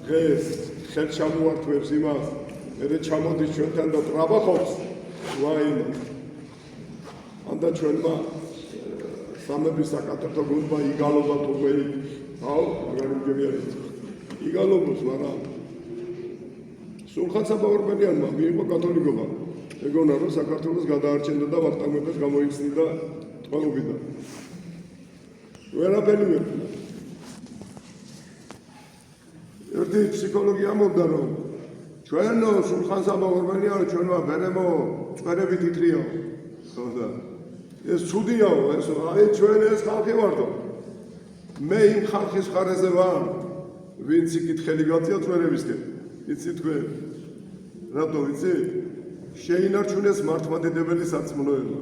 დღეს ხელ ჩამოართვებს იმას, მე ჩამოდის ჩვენთან და ტრაბახობს ვაიმე. ანდა ჩვენმა სამების საკათედრო გუნდმა იგალობა თუგველი, აუ, მაგარი მგები არის. იგალობს, მაგრამ სულხან საბაურბელიანმა მიიღო კათოლიკობა. ეგონა რომ საქართველოს გადაარჩენდა და ვახტანგ მეფეს გამოიხსნიდა ტყუილობიდან. ვერაფერი მეფნა. ერთი ფსიქოლოგი ამბობდა რომ ჩვენო სულხან საბაურბელიანი ჩვენმა ბერემო წვერებით ითრიაო. ხოდა ეს ცუდიაო, ეს აი ჩვენ ეს ხალხი ვარდო. მე იმ ხალხის მხარეზე ვარ, ვინც იკითხელი გაწია წვერებისკენ. იცი თქვენ რატო ვიცი? შეინარჩუნეს მართლმადიდებელი სარწმუნოება.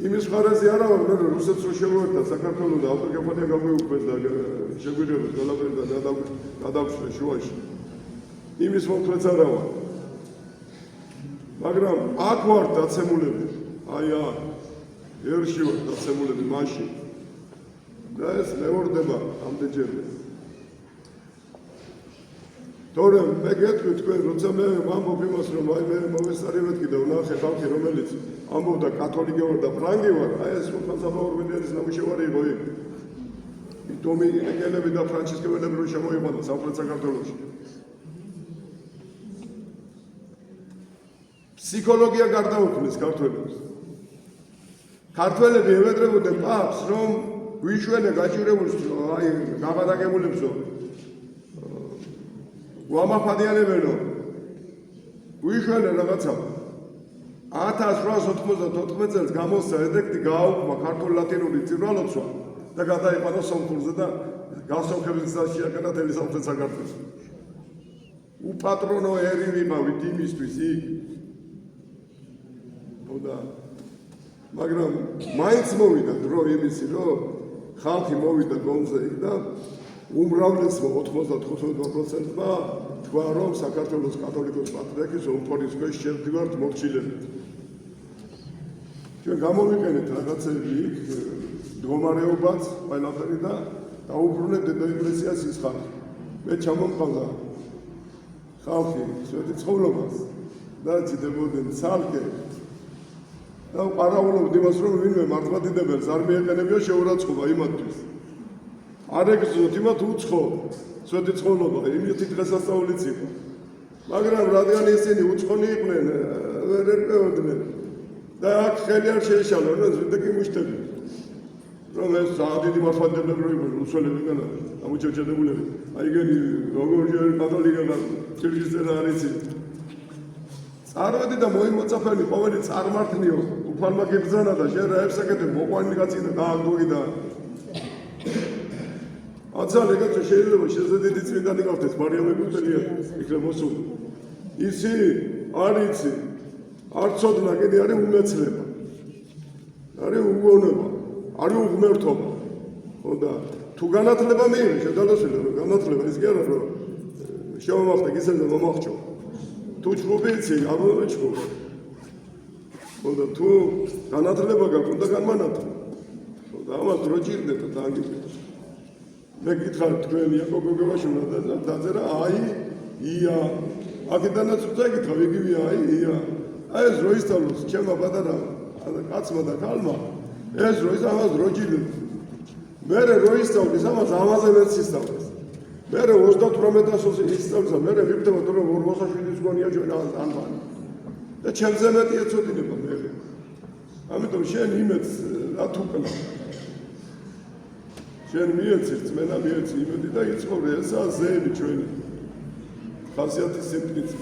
იმის მხარეზე არა ვარ, რომ რუსეთს რო შევერთა საქართველოს და ავტოკეფალია გამოიუქმეს და შეგვიძლია ყველაფერი და გადავშლეს შუაში. იმის მომხრეც არა ვარ. მაგრამ აქ ვარ დაცემულები. აი აქ ერში ვარ დაცემულები მაშინ. და ეს მეორდება ამდენჯერმე. თორე მე გეტყვი თქვენ, როცა მე ვამბობ იმას, რომ აი მე მოვესწარივეთ კიდე ვნახე ხალხი, რომელიც ამბობდა კათოლიკე ვარ და ფრანგი ვარ, აი ეს სულხან საბაურბელიანის ნამუშევარი იყო იქ. დომინიკელები და ფრანჩისკოელები რო შემოიყვანა სამხრეთ საქართველოში. ფსიქოლოგია გარდაუქმნის ქართველებს. ქართველები ევედრებოდნენ პაპს, რომ გვიშვენე გაჭირებულს, აი გაბადაგებულებსო. ვამახადიანებენო გვიშვენე რაღაცა 1894 წელს გამოსცა ედექტი გააუქმა ქართულ-ლათინური წირვალოცვა და გადაიყვანა სომხურზე და გასომხების გზას შეაკეთა თელი სამხრეთ საქართველოს. უპატრონო ერი ვიყავით იმისთვის იქ. ხოდა მაგრამ მაინც მოვიდა დრო იმისი, რომ ხალხი მოვიდა გონზე იქ და უმრავლესმა 95%-მა თქვა, რომ საქართველოს კათოლიკოს პატრიარქის ომფორის ქვეშ შევდივართ მორჩილებით. ჩვენ გამოვიყენეთ რაღაცები იქ, მდგომარეობაც, ყველაფერი და დაუბრუნეთ დედო ეკლესიას ის ხალხი. მე ჩამომყავდა ხალხი სვეტი ცხოვრებას და ძიდებოდნენ ცალკე და ვყარავულობთ იმას, რომ ვინმე მართლმადიდებელს არ მიეყენებია შეურაცხყოფა იმათთვის. არ ეგზოთ იმათ უცხო სვეტი ცხოვრება, იმითი დღესასწაულიც იყო. მაგრამ რადგან ისინი უცხონი იყვნენ, ვერ ერკვეოდნენ და აქ ხელი არ შეეშალა, რომ ზრდა კი მუშტები. რომ ეს საათი მართლმადიდებლები რო იყვნენ, უსველები განა, ამოჭეჭედებულები. აი გენი როგორ კათოლიკება წირგისწერა არ იცი. წარვედი და მოიმოწაფენი ყოველი წარმართნიო, უფალმა გიბრძანა და შენ რა ებსაკეთებ, მოყვანილი კაცი და გააგდოგი და აცალე კაცო შეიძლება შეზედიდი წმინდანი გავხდეს მარიამე გუთელია იქნებ მოსული. ისი არ იცი, არ ცოდნა კიდე არის უმეცლება. არის უგონება, არის უღმერთობა. ხოდა თუ განათლება მიიღე, შედარდასვილი რომ განათლება ის კი არა რომ შევამახტე გისელდა მომახჭო. თუ ჩხუბი იცი, არ მომეჩხუბ. ხოდა თუ განათლება გაქვს, უნდა განმანათლე. ხოდა ამას დრო ჭირდება და ანგიფეთ. მე გითხარ თქვენ იაკობ გოგებაში უნდა დაწერა აი ია აქედანაც უნდა ეკითხა იგივეა აი ია აი ეს რო ისწავლოს ჩემმა პატარა კაცმა და ქალმა ეს რო ის ამას რო ჭირდება მე რო ისწავლის ამას ამაზე მეც ისწავლის მე 38-ს ისწავლისა მე ვიფრთხილ რომ 47-ის გონია ჩვენ ანბანი და ჩემზე მეტი ეცოდინება მე ამიტომ შენ იმედს რა თუ კლა შენ მიეცი, წმენა მიეცი იმედი და იცხოვრე, ესაა ზეები ჩვენი. ხასიათის სიმტკიცე.